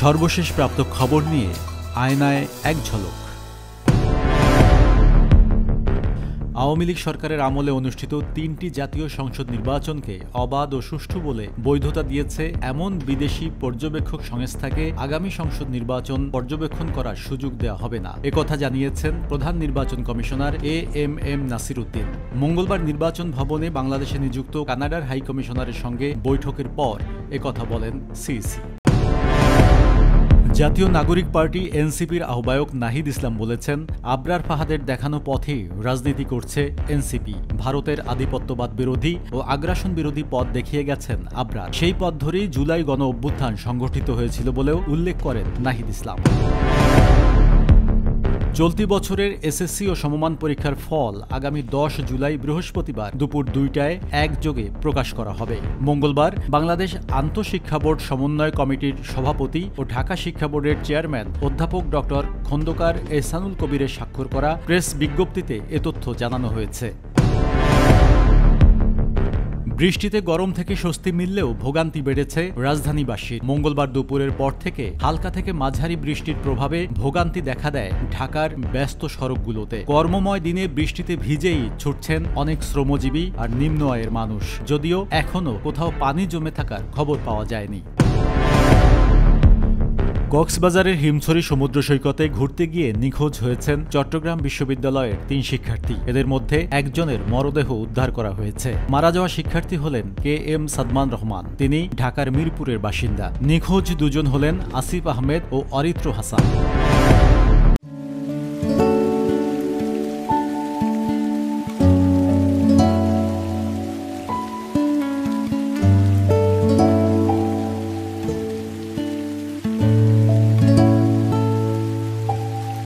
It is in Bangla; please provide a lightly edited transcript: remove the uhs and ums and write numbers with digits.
সর্বশেষ প্রাপ্ত খবর নিয়ে আয়নায় এক ঝলক। আওয়ামী লীগ সরকারের আমলে অনুষ্ঠিত ৩টি জাতীয় সংসদ নির্বাচনকে অবাধ ও সুষ্ঠু বলে বৈধতা দিয়েছে এমন বিদেশি পর্যবেক্ষক সংস্থাকে আগামী সংসদ নির্বাচন পর্যবেক্ষণ করার সুযোগ দেওয়া হবে না, একথা জানিয়েছেন প্রধান নির্বাচন কমিশনার এএমএম নাসির উদ্দিন। মঙ্গলবার নির্বাচন ভবনে বাংলাদেশে নিযুক্ত কানাডার হাই কমিশনারের সঙ্গে বৈঠকের পর একথা বলেন সিইসি। জাতীয় নাগরিক পার্টি এনসিপির আহ্বায়ক নাহিদ ইসলাম বলেছেন, আবরার ফাহাদের দেখানো পথেই রাজনীতি করছে এনসিপি। ভারতের আধিপত্যবাদ বিরোধী ও আগ্রাসন বিরোধী পথ দেখিয়ে গেছেন আবরার। সেই পথ ধরেই জুলাই গণ অভ্যুত্থান সংগঠিত হয়েছিল বলেও উল্লেখ করেন নাহিদ ইসলাম। চলতি বছরের এসএসসি ও সমমান পরীক্ষার ফল আগামী 10 জুলাই বৃহস্পতিবার দুপুর 2টায় একযোগে প্রকাশ করা হবে। মঙ্গলবার বাংলাদেশ আন্তঃশিক্ষা বোর্ড সমন্বয় কমিটির সভাপতি ও ঢাকা শিক্ষা বোর্ডের চেয়ারম্যান অধ্যাপক ডক্টর খন্দকার এহসানুল কবিরের স্বাক্ষর করা প্রেস বিজ্ঞপ্তিতে এ তথ্য জানানো হয়েছে। বৃষ্টিতে গরম থেকে স্বস্তি মিললেও ভোগান্তি বেড়েছে রাজধানীবাসীর। মঙ্গলবার দুপুরের পর থেকে হালকা থেকে মাঝারি বৃষ্টির প্রভাবে ভোগান্তি দেখা দেয় ঢাকার ব্যস্ত সড়কগুলোতে। কর্মময় দিনে বৃষ্টিতে ভিজেই ছুটছেন অনেক শ্রমজীবী আর নিম্ন আয়ের মানুষ, যদিও এখনও কোথাও পানি জমে থাকার খবর পাওয়া যায়নি। কক্সবাজারের হিমছড়ি সমুদ্র সৈকতে ঘুরতে গিয়ে নিখোঁজ হয়েছেন চট্টগ্রাম বিশ্ববিদ্যালয়ের 3 শিক্ষার্থী। এদের মধ্যে একজনের মরদেহ উদ্ধার করা হয়েছে। মারা যাওয়া শিক্ষার্থী হলেন KM সাদমান রহমান, তিনি ঢাকার মিরপুরের বাসিন্দা। নিখোঁজ দুজন হলেন আসিফ আহমেদ ও অরিত্র হাসান।